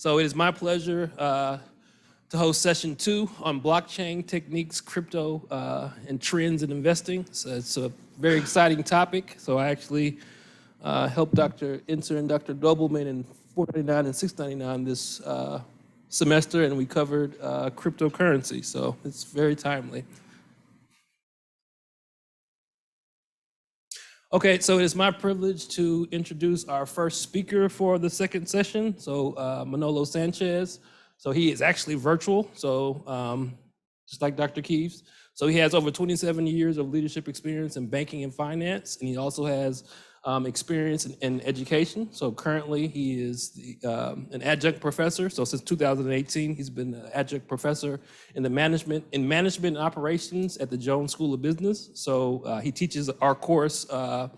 So it is my pleasure to host session 2 on blockchain techniques, crypto, and trends in investing. So it's a very exciting topic. So I actually helped Dr. Inser and Dr. Dobelman in 499 and 699 this semester, and we covered cryptocurrency. So it's very timely. Okay, so it is my privilege to introduce our first speaker for the second session. So Manolo Sánchez. So he is actually virtual, so just like Dr. Keeves. So he has over 27 years of leadership experience in banking and finance, and he also has experience in education. So currently he is an adjunct professor. So since 2018, he's been an adjunct professor in management and operations at the Jones School of Business. So he teaches our course for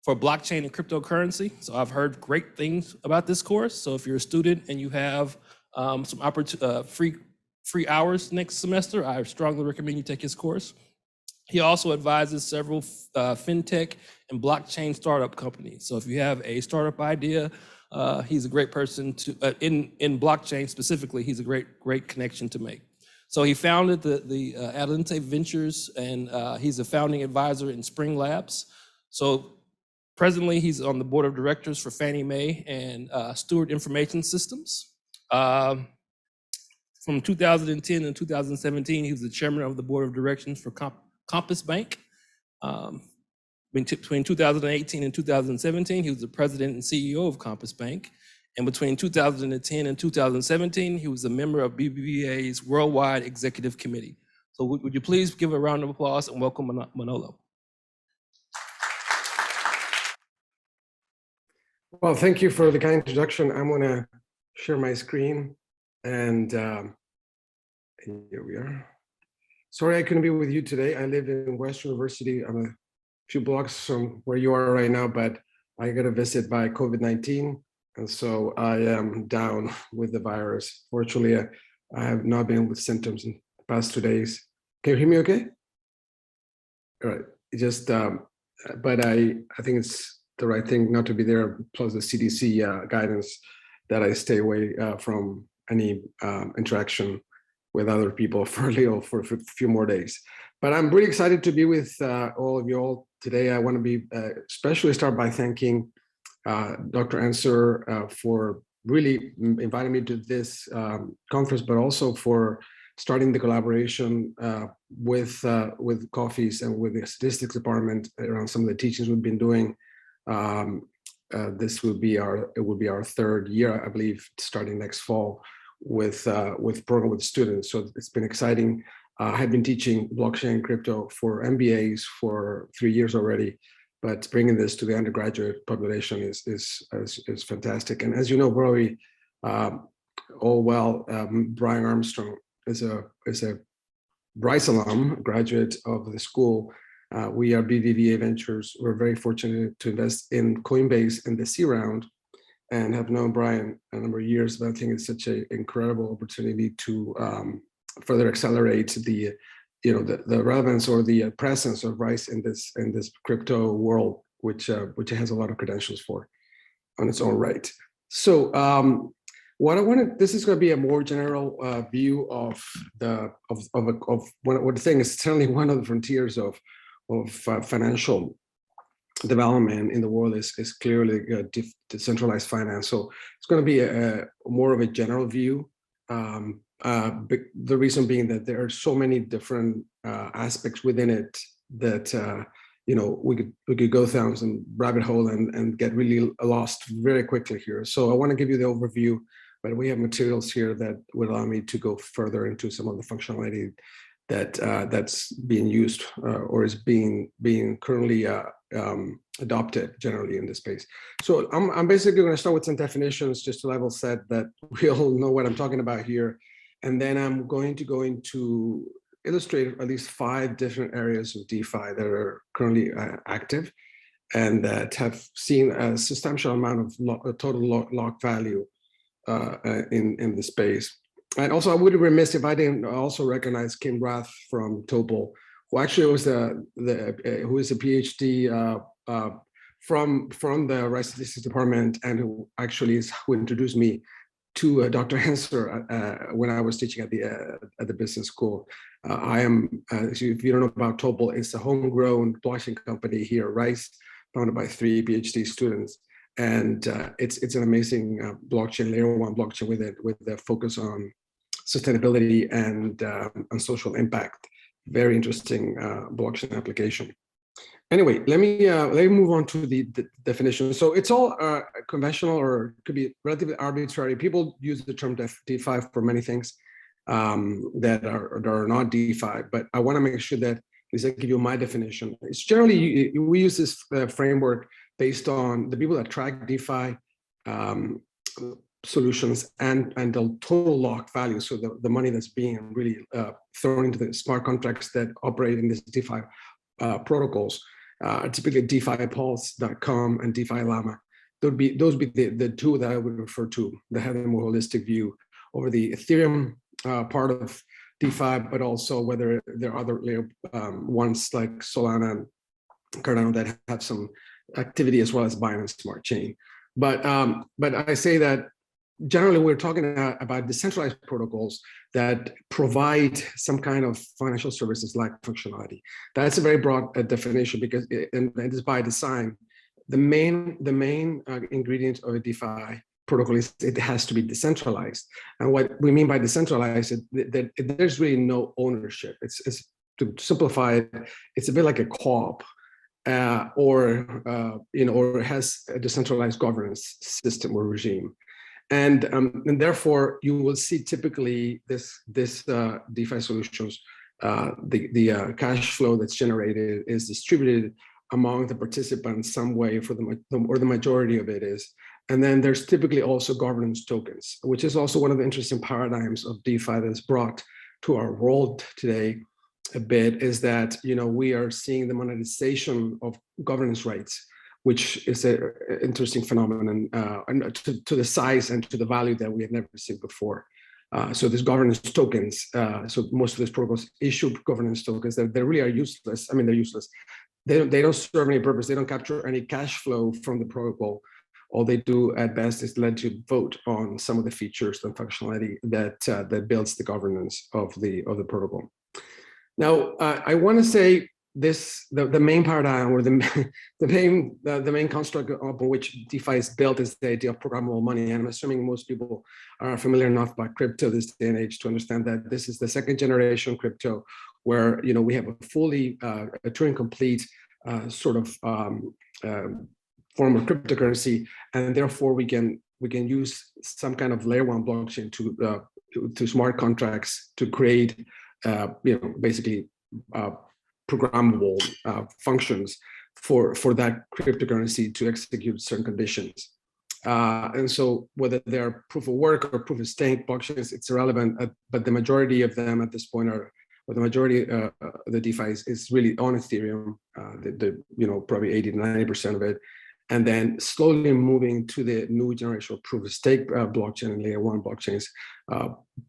blockchain and cryptocurrency. So I've heard great things about this course. So if you're a student and you have some free hours next semester, I strongly recommend you take his course. He also advises several fintech and blockchain startup companies. So if you have a startup idea, he's a great person to, in blockchain specifically, he's a great connection to make. So he founded the Adelante Ventures, and he's a founding advisor in Spring Labs. So presently he's on the board of directors for Fannie Mae and Steward Information Systems. From 2010 and 2017, he was the chairman of the board of directors for Compass Bank. Between 2018 and 2017, he was the president and CEO of Compass Bank. And between 2010 and 2017, he was a member of BBVA's Worldwide Executive Committee. So would you please give a round of applause and welcome Manolo. Well, thank you for the kind introduction. I'm gonna share my screen, and here we are. Sorry I couldn't be with you today. I live in West University. I'm a few blocks from where you are right now, but I got a visit by COVID-19. And so I am down with the virus. Fortunately, I have not been with symptoms in the past 2 days. Can you hear me okay? All right, just, but I think it's the right thing not to be there, plus the CDC guidance that I stay away from any interaction with other people for a few more days. But I'm really excited to be with all of you all today. I want to be especially start by thanking Dr. Inser for really inviting me to this conference, but also for starting the collaboration with Coffees and with the statistics department around some of the teachings we've been doing. This will be our third year, I believe, starting next fall with program with students. So it's been exciting. I have been teaching blockchain and crypto for MBAs for 3 years already, but bringing this to the undergraduate population is fantastic. And as you know, probably Brian Armstrong is a Bryce alum, graduate of the school. We are BBVA Ventures. We're very fortunate to invest in Coinbase in the C round, and have known Brian a number of years. But I think it's such an incredible opportunity to further accelerate the relevance or the presence of Bryce in this crypto world, which it has a lot of credentials for on its own right. So what I wanted, this is going to be a more general view of what the thing is certainly one of the frontiers of financial development in the world is clearly decentralized finance. So it's going to be more of a general view. The reason being that there are so many different aspects within it that we could go down some rabbit hole and get really lost very quickly here. So I want to give you the overview, but we have materials here that would allow me to go further into some of the functionality that's being used or is being currently adopted generally in this space. So I'm basically going to start with some definitions just to level set that we all know what I'm talking about here. And then I'm going to go into illustrate at least 5 different areas of DeFi that are currently active and that have seen a substantial amount of total lock value in the space. And also, I would be remiss if I didn't also recognize Kim Rath from Topol, who actually was who is a PhD from the Rice Statistics Department, and who actually is who introduced me to Dr. Hensler when I was teaching at the business school. I am, if you don't know about Topol, it's a homegrown blockchain company here, Rice, founded by 3 PhD students. And it's an amazing blockchain, layer 1 blockchain with a focus on sustainability and social impact. Very interesting blockchain application. Anyway, let me move on to the definition. So it's all conventional, or could be relatively arbitrary. People use the term DeFi for many things that are not DeFi, but I want to make sure that at least I give you my definition. It's generally, we use this framework based on the people that track DeFi solutions and the total locked value. So the money that's being really thrown into the smart contracts that operate in this DeFi protocols, typically DeFiPulse.com and DeFi Llama. Those would be the two that I would refer to that have a more holistic view over the Ethereum part of DeFi, but also whether there are other layer ones like Solana and Cardano that have some activity, as well as Binance Smart Chain. But I say that generally we're talking about decentralized protocols that provide some kind of financial services like functionality. That's a very broad definition, because and it's by design. The main ingredient of a DeFi protocol is it has to be decentralized. And what we mean by decentralized is that there's really no ownership. It's to simplify it, it's a bit like a co-op. Or has a decentralized governance system or regime, and therefore you will see typically this DeFi solutions, the cash flow that's generated is distributed among the participants some way for the majority of it is, and then there's typically also governance tokens, which is also one of the interesting paradigms of DeFi that's brought to our world today. A bit is that we are seeing the monetization of governance rights, which is an interesting phenomenon to the size and to the value that we have never seen before. So these governance tokens, so most of these protocols issue governance tokens that they really are useless. I mean, they're useless. They don't serve any purpose. They don't capture any cash flow from the protocol. All they do at best is let you vote on some of the features and functionality that builds the governance of the protocol. Now, I want to say this: the main paradigm, or the main construct upon which DeFi is built, is the idea of programmable money. And I'm assuming most people are familiar enough about crypto this day and age to understand that this is the second generation crypto, where we have a fully a Turing complete sort of form of cryptocurrency, and therefore we can use some kind of layer 1 blockchain to smart contracts to create basically programmable functions for that cryptocurrency to execute certain conditions. And so whether they're proof of work or proof of stake blockchains, it's irrelevant, but the majority of them at this point the majority of the DeFi is really on Ethereum, probably 80 to 90% of it. And then slowly moving to the new generation of proof of stake blockchain and layer 1 blockchains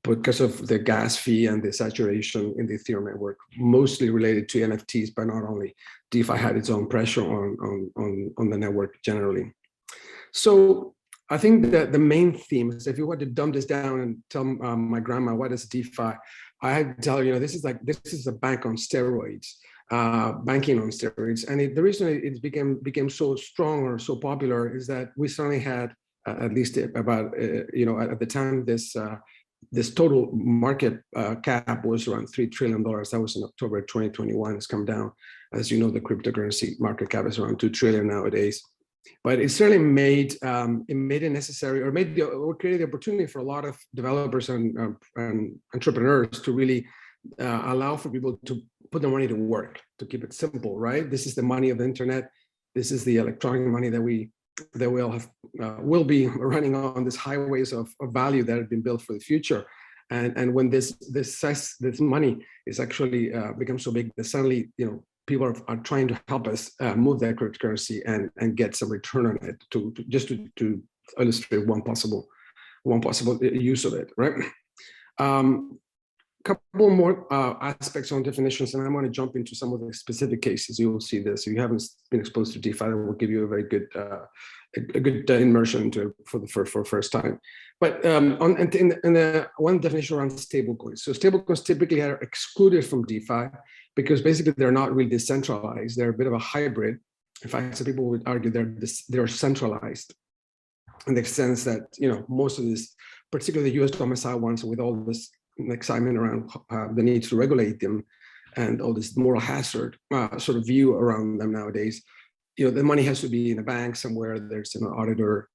because of the gas fee and the saturation in the Ethereum network, mostly related to NFTs, but not only. DeFi had its own pressure on the network generally. So I think that the main theme is, if you want to dumb this down and tell my grandma what is DeFi, I have to tell her, this is a bank on steroids. Banking on steroids, and the reason it became so strong or so popular is that we suddenly had at least about at the time this total market cap was around $3 trillion. That was in October 2021. It's come down, as you know. The cryptocurrency market cap is around $2 trillion nowadays. But it certainly made it necessary, or created the opportunity for a lot of developers and entrepreneurs to really allow for people to put their money to work, to keep it simple, right? This is the money of the internet. This is the electronic money that will be running on these highways of value that have been built for the future. And when this money is actually becomes so big that suddenly people are trying to help us move that cryptocurrency and get some return on it to illustrate one possible use of it, right? couple more aspects on definitions, and I'm going to jump into some of the specific cases. You will see this. If you haven't been exposed to DeFi, that will give you a very good immersion into it for the first time. But in the one definition around stablecoins. So stablecoins typically are excluded from DeFi because basically they're not really decentralized. They're a bit of a hybrid. In fact, some people would argue they're centralized in the sense that, you know, most of this, particularly the US domicile ones, with all this excitement around the need to regulate them and all this moral hazard sort of view around them nowadays, you know, the money has to be in a bank somewhere. There's an auditor.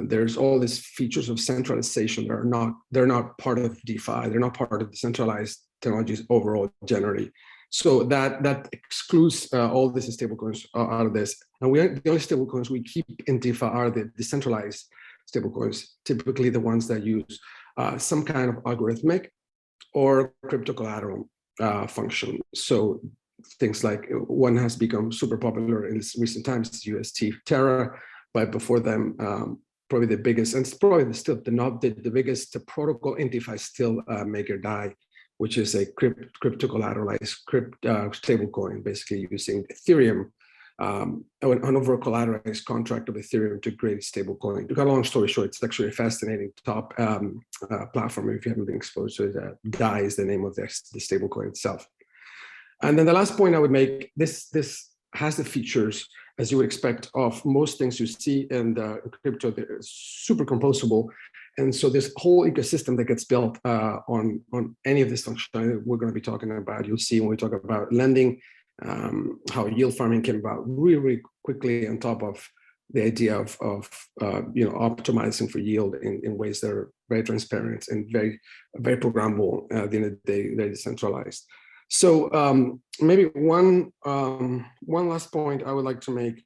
There's all these features of centralization that are they're not part of DeFi. They're not part of decentralized technologies overall generally. So that excludes all these stablecoins out of this. And the only stablecoins we keep in DeFi are the decentralized stablecoins, typically the ones that use some kind of algorithmic or crypto collateral function. So things like one has become super popular in recent times, UST Terra, but before them, probably the biggest, and it's probably still the biggest protocol in DeFi still MakerDAI, which is a crypto collateralized stablecoin, basically using Ethereum, an over collateralized contract of Ethereum to create stablecoin. To cut a long story short, it's actually a fascinating top platform. If you haven't been exposed to it, DAI is the name of the stablecoin itself. And then the last point I would make, this has the features, as you would expect, of most things you see in the crypto. They're super composable. And so this whole ecosystem that gets built on any of this functionality we're going to be talking about, you'll see when we talk about lending, how yield farming came about really, really quickly on top of the idea of optimizing for yield in ways that are very transparent and very programmable. At the end of the day, very decentralized. So maybe one last point I would like to make.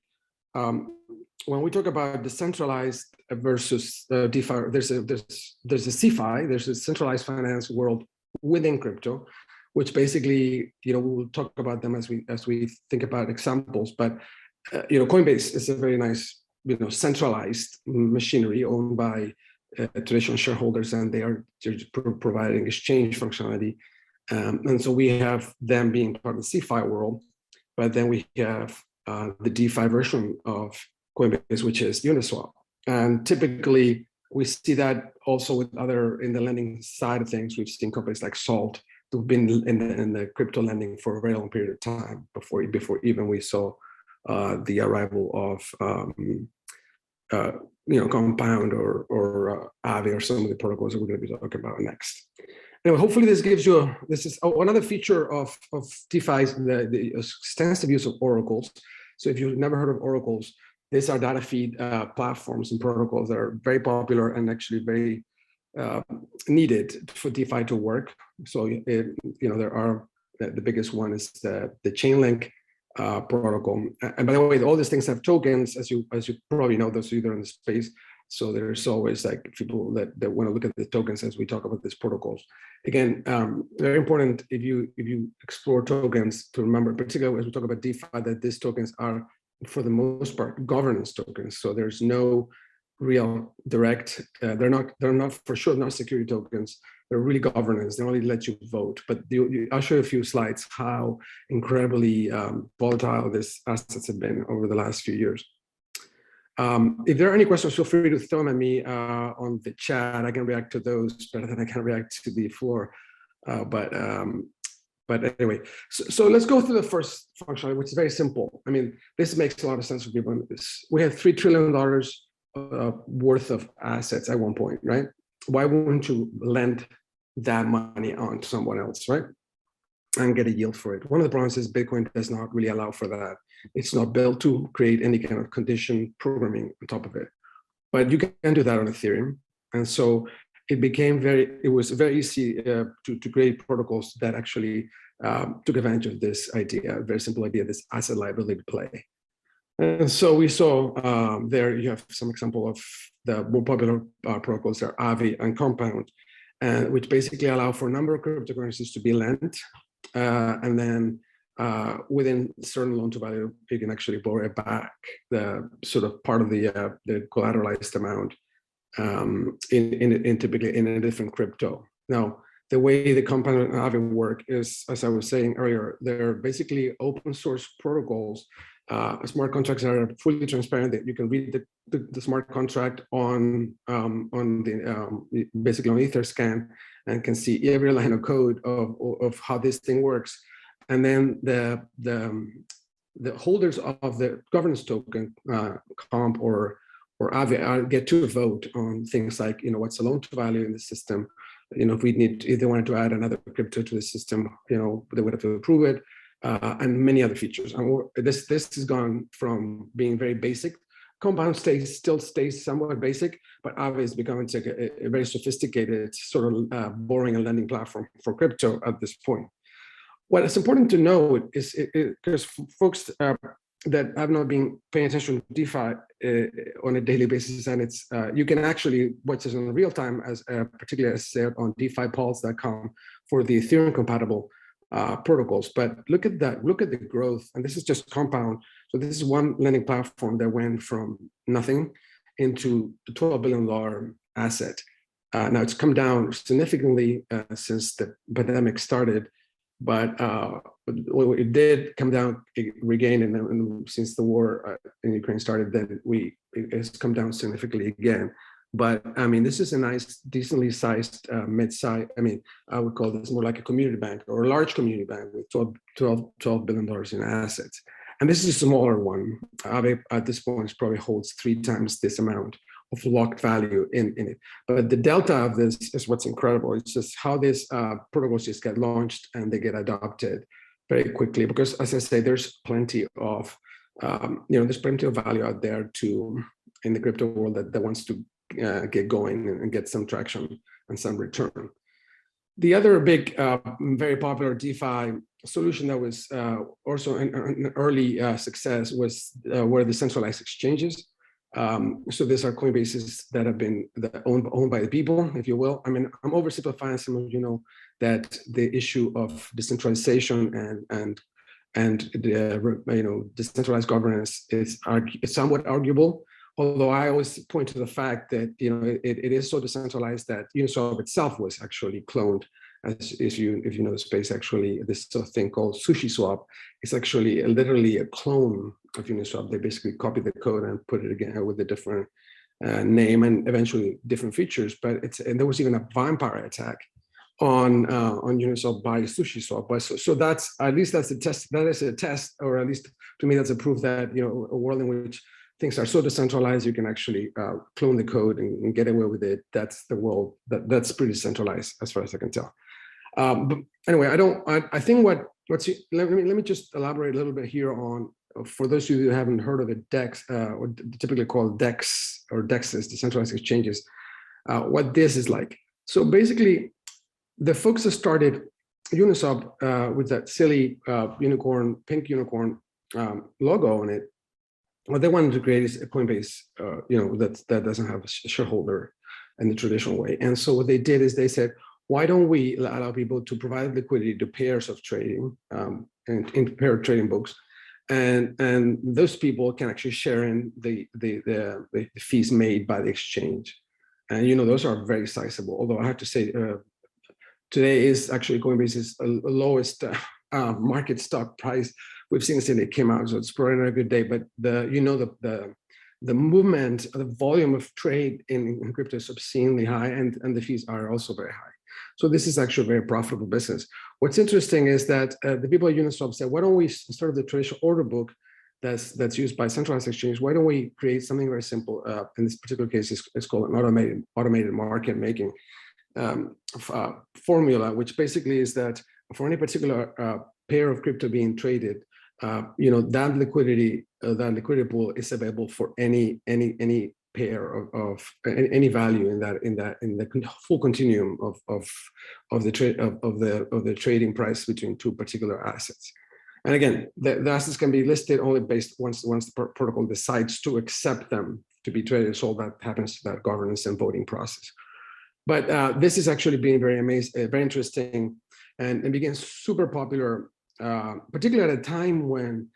When we talk about decentralized versus DeFi, there's a CeFi, there's a centralized finance world within crypto, which basically, you know, we will talk about them as we think about examples. But you know, Coinbase is a very nice, you know, centralized machinery owned by traditional shareholders, and they are providing exchange functionality. And so we have them being part of the CeFi world, but then we have the DeFi version of Coinbase, which is Uniswap. And typically we see that also with in the lending side of things. We've seen companies like Salt who've been in the crypto lending for a very long period of time before even we saw the arrival of Compound or Aave or some of the protocols that we're going to be talking about next. Anyway, hopefully this gives you, this is another feature of DeFi, the extensive use of oracles. So if you've never heard of oracles, these are data feed platforms and protocols that are very popular and actually very needed for DeFi to work. So there are, the biggest one is the Chainlink protocol. And by the way, all these things have tokens, as you probably know, those either in the space. So there's always like people that want to look at the tokens as we talk about these protocols. Again, very important if you explore tokens to remember, particularly as we talk about DeFi, that these tokens are, for the most part, governance tokens. So there's no real direct, they're not for sure not security tokens. They're really governance. They only let you vote. But I'll show you a few slides how incredibly volatile these assets have been over the last few years. If there are any questions, feel free to throw them at me on the chat. I can react to those better than I can react to the floor. But anyway, so let's go through the first functionality, which is very simple. I mean, this makes a lot of sense for people. We have $3 trillion worth of assets at one point, right? Why wouldn't you lend that money on to someone else, right? And get a yield for it. One of the problems is Bitcoin does not really allow for that. It's not built to create any kind of condition programming on top of it. But you can do that on Ethereum. And so it was very easy to create protocols that actually took advantage of this idea, a very simple idea, this asset liability play. And so we saw there, you have some example of the more popular protocols, there are Aave and Compound, which basically allow for a number of cryptocurrencies to be lent. And then within certain loan to value, you can actually borrow it back, the sort of part of the collateralized amount in typically in a different crypto. Now, the way the compound and Aave work is, as I was saying earlier, they're basically open source protocols, smart contracts that are fully transparent, that you can read the smart contract on basically on Etherscan, and can see every line of code of how this thing works. And then the holders of the governance token, comp or Aave, get to vote on things like, what's the loan to value in the system. If they wanted to add another crypto to the system, they would have to approve it, and many other features. And this has gone from being very basic. Compound still stays somewhat basic, but Aave is becoming like a very sophisticated, sort of borrowing and lending platform for crypto at this point. What is important to know is, because folks that have not been paying attention to DeFi on a daily basis, and it's you can actually watch this in real time, as particularly as said on DeFiPulse.com for the Ethereum compatible protocols. But look at that, look at the growth, and this is just Compound. So this is one lending platform that went from nothing into a $12 billion asset. Now it's come down significantly since the pandemic started, but it did come down, regain, and since the war in Ukraine started, then it has come down significantly again. But I mean, this is a nice, decently sized mid-size. I mean, I would call this more like a community bank or a large community bank with $12 billion in assets. And this is a smaller one. Aave at this point probably holds 3 times this amount of locked value in it. But the delta of this is what's incredible. It's just how these protocols just get launched and they get adopted very quickly. Because as I say, there's plenty of there's plenty of value out there in the crypto world that wants to get going and get some traction and some return. The other big, very popular DeFi solution that was also an early success were the centralized exchanges. So these are Coinbases that have been owned by the people, if you will. I mean, I'm oversimplifying. Some of you know that the issue of decentralization and the decentralized governance is somewhat arguable. Although I always point to the fact that it is so decentralized that Uniswap itself was actually cloned. If you know the space, actually, this thing called SushiSwap is actually literally a clone of Uniswap. They basically copy the code and put it again with a different name and eventually different features. But and there was even a vampire attack on Uniswap by SushiSwap. But so that's, at least that's a test. That is a test, or at least to me, that's a proof that a world in which things are so decentralized, you can actually clone the code and get away with it. That's the world that's pretty centralized, as far as I can tell. But anyway, I think let me just elaborate a little bit here on, for those of you who haven't heard of it, DEX, or typically called DEX or DEXes, decentralized exchanges, what this is like. So basically, the folks that started Uniswap with that silly pink unicorn logo on it, what they wanted to create is a Coinbase, that doesn't have a shareholder in the traditional way. And so what they did is they said, why don't we allow people to provide liquidity to pairs of trading and in paired trading books, and those people can actually share in the fees made by the exchange, and those are very sizable. Although I have to say, today is actually Coinbase's lowest market stock price we've seen since it came out, so it's probably not a good day. But the movement, the volume of trade in crypto is obscenely high, and the fees are also very high. So this is actually a very profitable business. What's interesting is that the people at Uniswap said, why don't we, instead of the traditional order book that's used by centralized exchange, why don't we create something very simple? In this particular case, it's called an automated market making formula, which basically is that for any particular pair of crypto being traded, that liquidity pool is available for any pair of any value in the full continuum of the trading price between 2 particular assets. And again, the assets can be listed only based once the protocol decides to accept them to be traded. So that happens to that governance and voting process. But this is actually being very amazing, very interesting, and became super popular, particularly at a time when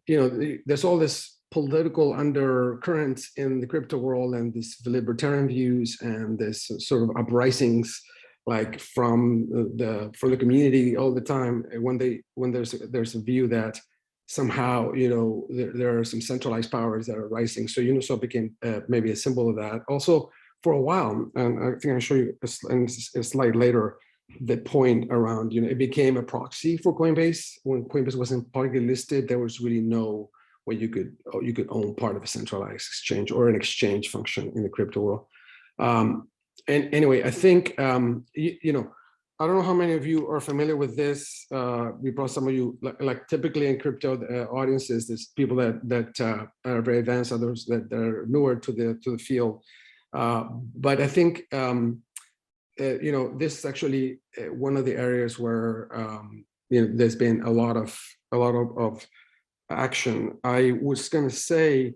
there's all this political undercurrents in the crypto world, and this libertarian views and this sort of uprisings like from the community all the time when there's a view that somehow, you know, there are some centralized powers that are rising. So Uniswap became maybe a symbol of that. Also, for a while, and I think I'll show you a slide later, the point around, you know, it became a proxy for Coinbase. When Coinbase wasn't publicly listed, there was really no way you could own part of a centralized exchange or an exchange function in the crypto world. And anyway, I think, you know, I don't know how many of you are familiar with this. We brought some of you, like typically in crypto audiences, there's people that are very advanced, others that are newer to the field. But I think, you know, this is actually one of the areas where, you know, there's been a lot of action. I was going to say,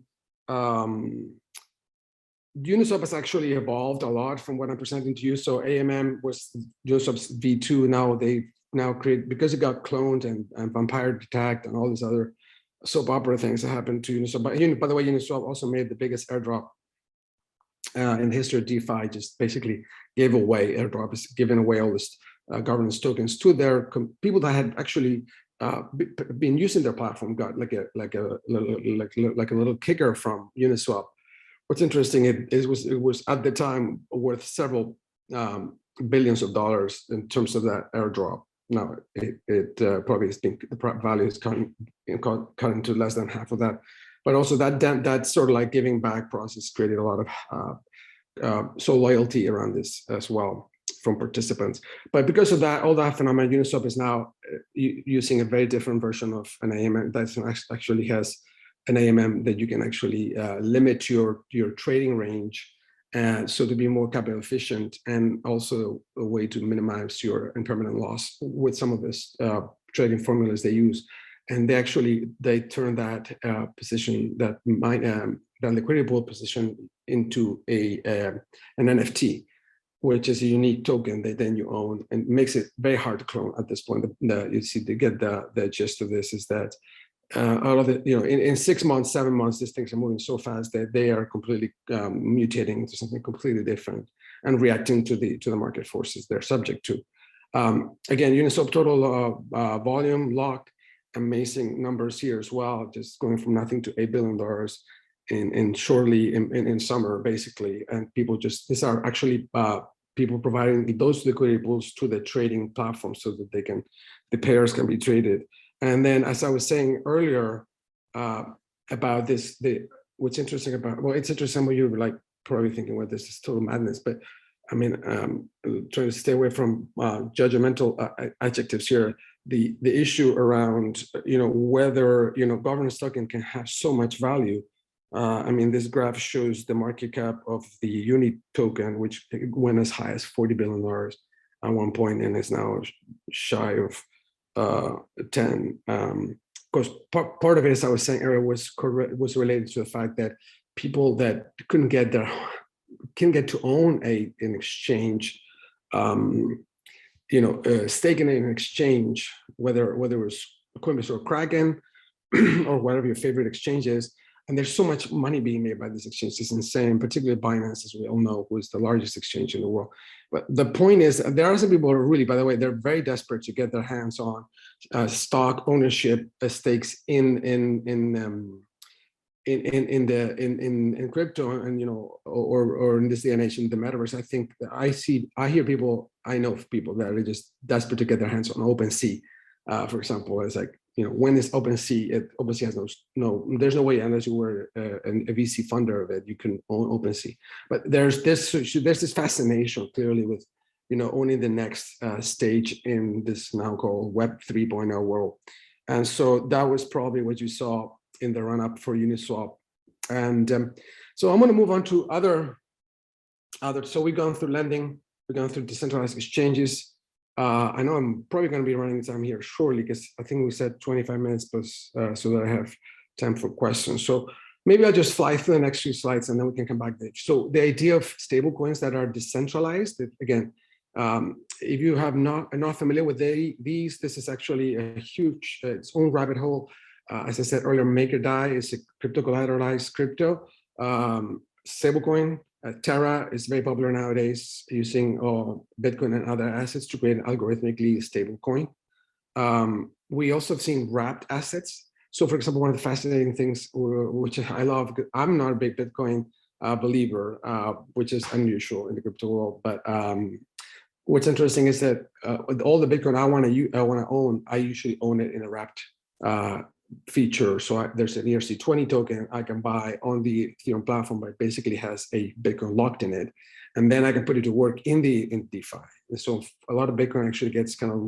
Uniswap has actually evolved a lot from what I'm presenting to you. So AMM was Uniswap's V2. Now they create, because it got cloned and vampire attacked and all these other soap opera things that happened to Uniswap. But by the way, Uniswap also made the biggest airdrop in the history of DeFi. Just basically gave away airdrop, is giving away all this governance tokens to their people that had actually been using their platform. Got like a little kicker from Uniswap. What's interesting, it was at the time worth several billions of dollars in terms of that airdrop. Now it probably has been, the value is cut into less than half of that. But also that sort of like giving back process created a lot of loyalty around this as well from participants. But because of that, all that phenomenon, Uniswap is now using a very different version of an AMM that actually has an AMM that you can actually limit your trading range, and so to be more capital efficient, and also a way to minimize your impermanent loss with some of this trading formulas they use. And they turn that position, that liquidity pool position, into an NFT, which is a unique token that then you own, and makes it very hard to clone at this point. You see, to get the gist of this is that out of the, you know, in 6 months, 7 months, these things are moving so fast that they are completely mutating into something completely different and reacting to the market forces they're subject to. Again, Uniswap total volume locked, amazing numbers here as well, just going from nothing to $8 billion in shortly in summer, basically. And people just, these are actually people providing those liquidity pools to the trading platform so that the pairs can be traded. And then, as I was saying earlier about this, what's interesting about, well, it's interesting what you're like probably thinking, well, this is total madness, but I mean, trying to stay away from judgmental adjectives here. The issue around, you know, whether, you know, governance token can have so much value. I mean, this graph shows the market cap of the Uni token, which went as high as $40 billion at one point, and is now shy of 10. Of course, part of it, as I was saying earlier, was related to the fact that people that couldn't get to own an exchange, you know, staking in an exchange, whether it was Coinbase or Kraken or whatever your favorite exchange is. And there's so much money being made by this exchange. It's insane, particularly Binance, as we all know, who is the largest exchange in the world. But the point is, there are some people who are really, by the way, they're very desperate to get their hands on stock ownership stakes in crypto, and, you know, or in this day and age in the metaverse. I think I hear people, I know of people that are just desperate to get their hands on OpenSea, for example. It's like, you know, when it's OpenSea, OpenSea has there's no way, unless you were a VC funder of it, you can own OpenSea. But there's this fascination clearly with, you know, owning the next stage in this now called Web 3.0 world. And so that was probably what you saw in the run-up for Uniswap. And so I'm going to move on to other. So we've gone through lending, we've gone through decentralized exchanges. I know I'm probably going to be running time here shortly, because I think we said 25 minutes plus, so that I have time for questions. So maybe I'll just fly through the next few slides and then we can come back there. So the idea of stable coins that are decentralized, again, if you are not familiar with these, this is actually a huge, its own rabbit hole. As I said earlier, MakerDAI is a crypto collateralized crypto stablecoin. Terra is very popular nowadays, using Bitcoin and other assets to create an algorithmically stable coin. We also have seen wrapped assets. So, for example, one of the fascinating things, which I love, because I'm not a big Bitcoin believer, which is unusual in the crypto world. But what's interesting is that all the Bitcoin I want to own, I usually own it in a wrapped feature. So there's an ERC20 token I can buy on the Ethereum platform, but it basically has a Bitcoin locked in it, and then I can put it to work in DeFi. And so a lot of Bitcoin actually gets kind of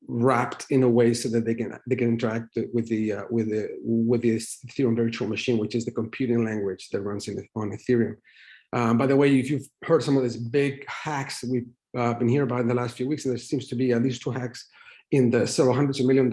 wrapped in a way so that they can interact with the Ethereum virtual machine, which is the computing language that runs on Ethereum. By the way, if you've heard some of these big hacks we've been hearing about in the last few weeks, and there seems to be at least 2 hacks in the several hundreds of $1 million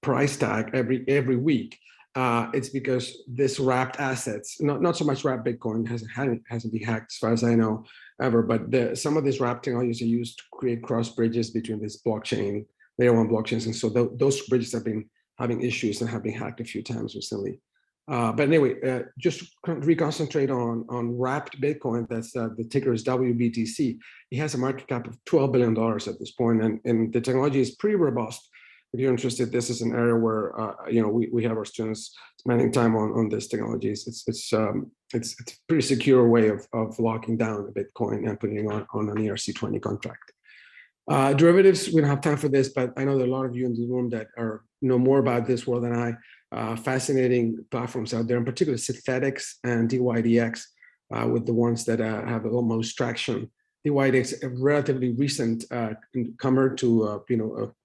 price tag every week, it's because this wrapped assets, not so much wrapped Bitcoin hasn't been hacked as far as I know ever, but some of these wrapped technologies are used to create cross bridges between this blockchain, layer 1 blockchains, and so those bridges have been having issues and have been hacked a few times recently. But anyway, just to reconcentrate on wrapped Bitcoin, that's the ticker is WBTC. It has a market cap of $12 billion at this point, and the technology is pretty robust. If you're interested, this is an area where we have our students spending time on this technology. It's a pretty secure way of locking down a Bitcoin and putting it on an ERC20 contract. Derivatives, we don't have time for this, but I know there are a lot of you in the room that know more about this world than I. Fascinating platforms out there, in particular Synthetics and DYDX, with the ones that have almost traction. DYDX, a relatively recent comer to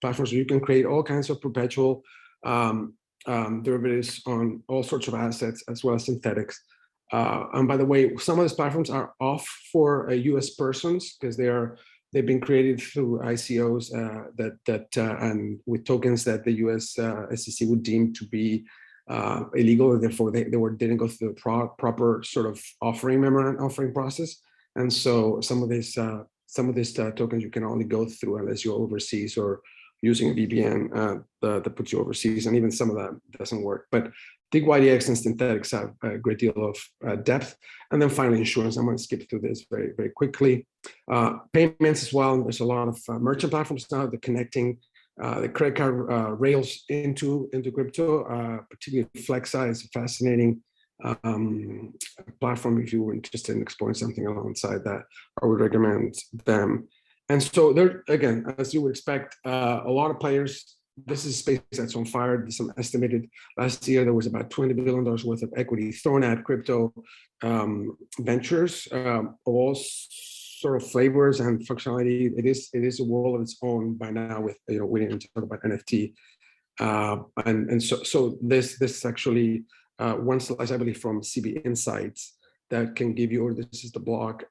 platforms where you can create all kinds of perpetual derivatives on all sorts of assets, as well as synthetics. And by the way, some of these platforms are off for US persons because they've been created through ICOs and with tokens that the US SEC would deem to be illegal, and therefore they didn't go through the proper sort of offering process. And so some of these tokens you can only go through unless you're overseas or using a VPN that puts you overseas, and even some of that doesn't work. But DYDX and Synthetics have a great deal of depth. And then finally, insurance. I'm going to skip through this very, very quickly. Payments as well. There's a lot of merchant platforms now that connecting the credit card rails into crypto. Particularly Flexa is a fascinating platform if you were interested in exploring something alongside that. I would recommend them. And so there, again, as you would expect, a lot of players. This is a space that's on fire. There's some estimated last year there was about $20 billion worth of equity thrown at crypto ventures of all sort of flavors and functionality. It is a world of its own by now. With we didn't talk about NFT, and so this is actually one slice, I believe, from CB Insights that can give you, or this is the blog,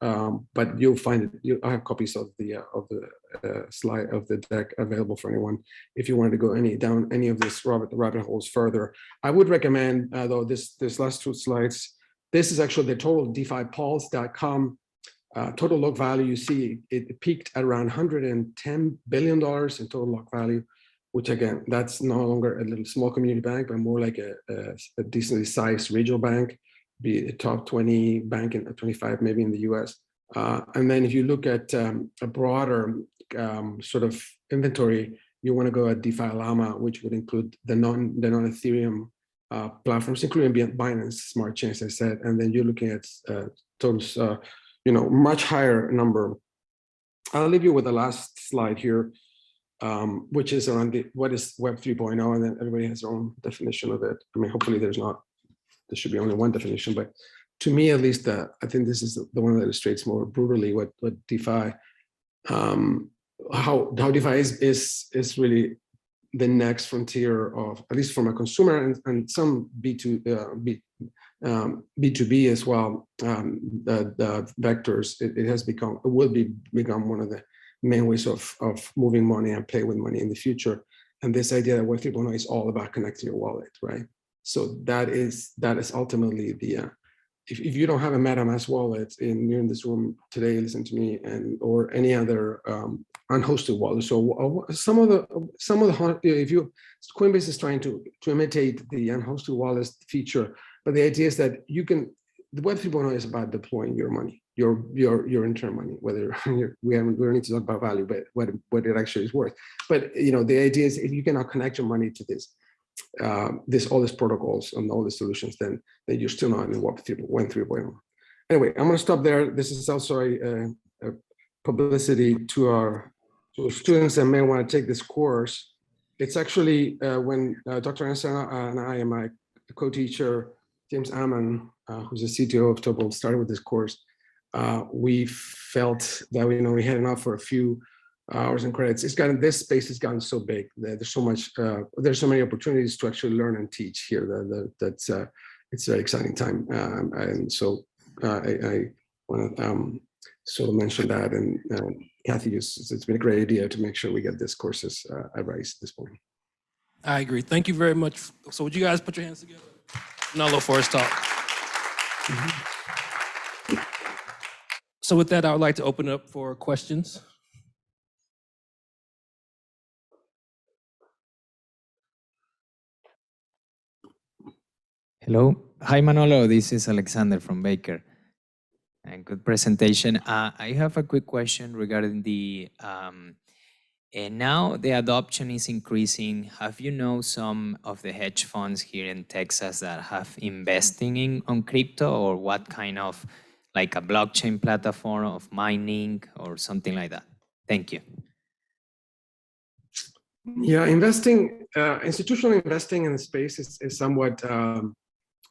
but you'll find it. I have copies of the slide of the deck available for anyone if you wanted to go down any of this rabbit holes further. I would recommend though this last 2 slides. This is actually the total DeFiPulse.com total lock value. You see it peaked at around $110 billion in total lock value, which again, that's no longer a little small community bank, but more like a decently sized regional bank, be a top 20 bank in 25 maybe in the US. And then if you look at a broader sort of inventory, you want to go at DeFi Llama, which would include the non-Ethereum platforms, including Binance Smart Chain, as I said. And then you're looking at totals, much higher number. I'll leave you with the last slide here, which is around what is Web 3.0, and then everybody has their own definition of it. I mean, hopefully there should be only one definition, but to me at least, I think this is the one that illustrates more brutally what DeFi, how DeFi is really the next frontier of, at least from a consumer and some B2B as well, the vectors. It will become one of the main ways of moving money and play with money in the future. And this idea that Web 3.0 is all about connecting your wallet, right? So that is ultimately the if you don't have a MetaMask wallet and you're in this room today, listen to me, or any other unhosted wallet. So some of the if Coinbase is trying to imitate the unhosted wallet feature But the idea is that you can, the Web 3.0 is about deploying your money, your internal money, whether we don't need to talk about value, but what it actually is worth. But the idea is if you cannot connect your money to this, all these protocols and all the solutions, then you're still not in Web 3.0. Anyway, I'm going to stop there. This is also a publicity to our students that may want to take this course. It's actually when Dr. Ansana and I and my co-teacher, James Ammon, who's the CTO of Topol, started with this course. We felt that we had enough for a few hours and credits. This space has gotten so big that there's so much, there's so many opportunities to actually learn and teach here. That's it's a very exciting time, and so I want to sort of mention that. And Kathy, it's been a great idea to make sure we get these courses at Rice at this point. I agree. Thank you very much. So would you guys put your hands together? Manolo for his talk. So with that, I would like to open up for questions. Hello. Hi, Manolo. This is Alexander from Baker. And good presentation. I have a quick question regarding the, and now the adoption is increasing. Have you know some of the hedge funds here in Texas that have investing on crypto, or what kind of, like a blockchain platform of mining or something like that? Thank you. Yeah, institutional investing in the space is somewhat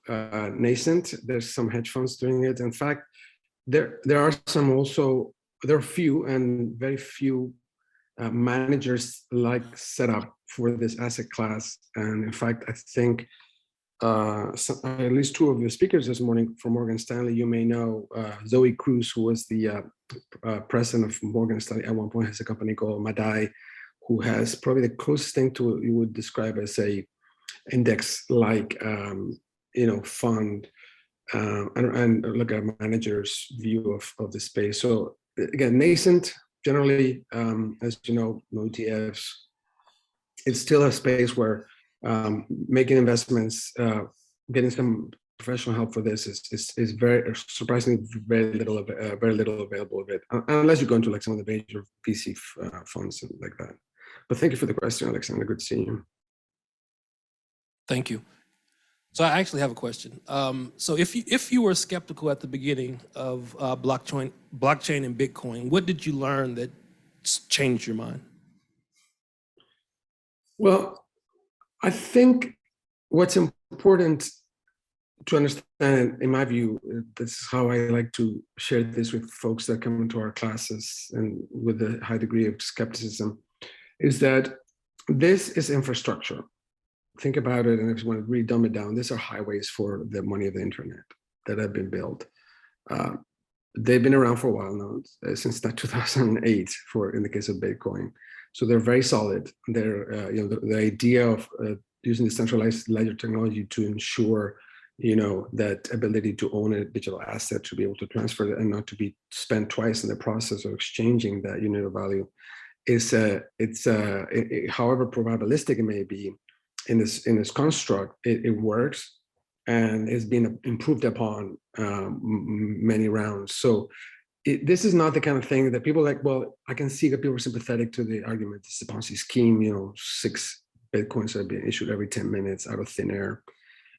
nascent. There's some hedge funds doing it. In fact, there are some also, there are few and very few managers like set up for this asset class. And in fact, I think at least two of the speakers this morning from Morgan Stanley, you may know Zoe Cruz, who was the president of Morgan Stanley at one point, has a company called Madai, who has probably the closest thing to what you would describe as a index-like fund, and look at a manager's view of the space. So again, nascent, generally, as you know, no ETFs. It's still a space where making investments, getting some professional help for this is very surprisingly very little available of it, unless you go into like some of the major VC funds and like that. But thank you for the question, Alexander. Good seeing you. Thank you. So I actually have a question. So if you were skeptical at the beginning of blockchain and Bitcoin, what did you learn that changed your mind? Well, I think what's important to understand, in my view, this is how I like to share this with folks that come into our classes and with a high degree of skepticism, is that this is infrastructure. Think about it, and if you want to really dumb it down, these are highways for the money of the internet that have been built. They've been around for a while now, since 2008 in the case of Bitcoin. So they're very solid. They're, the idea of using decentralized ledger technology to ensure, that ability to own a digital asset, to be able to transfer it and not to be spent twice in the process of exchanging that unit of value, is however probabilistic it may be in this construct, it works and is being improved upon many rounds. So this is not the kind of thing that people like. Well, I can see that people are sympathetic to the argument. It's a Ponzi scheme. 6 Bitcoins are being issued every 10 minutes out of thin air.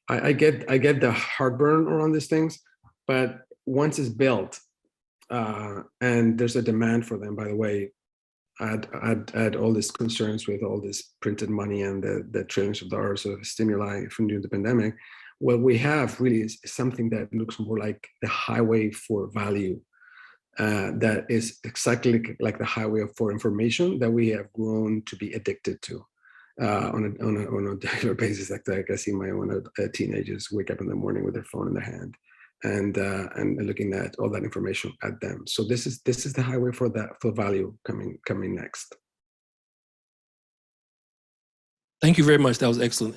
I get the heartburn around these things, but once it's built, and there's a demand for them, by the way, add all these concerns with all this printed money and the trillions of dollars of stimuli from during the pandemic. What we have really is something that looks more like the highway for value, that is exactly like the highway for information that we have grown to be addicted to on a regular basis. Like I see my own teenagers wake up in the morning with their phone in their hand and looking at all that information at them. So this is the highway for value coming next. Thank you very much. That was excellent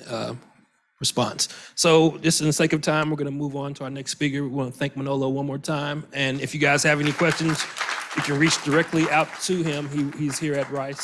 response. So just in the sake of time, we're going to move on to our next speaker. We want to thank Manolo one more time. And if you guys have any questions, you can reach directly out to him. He's here at Rice.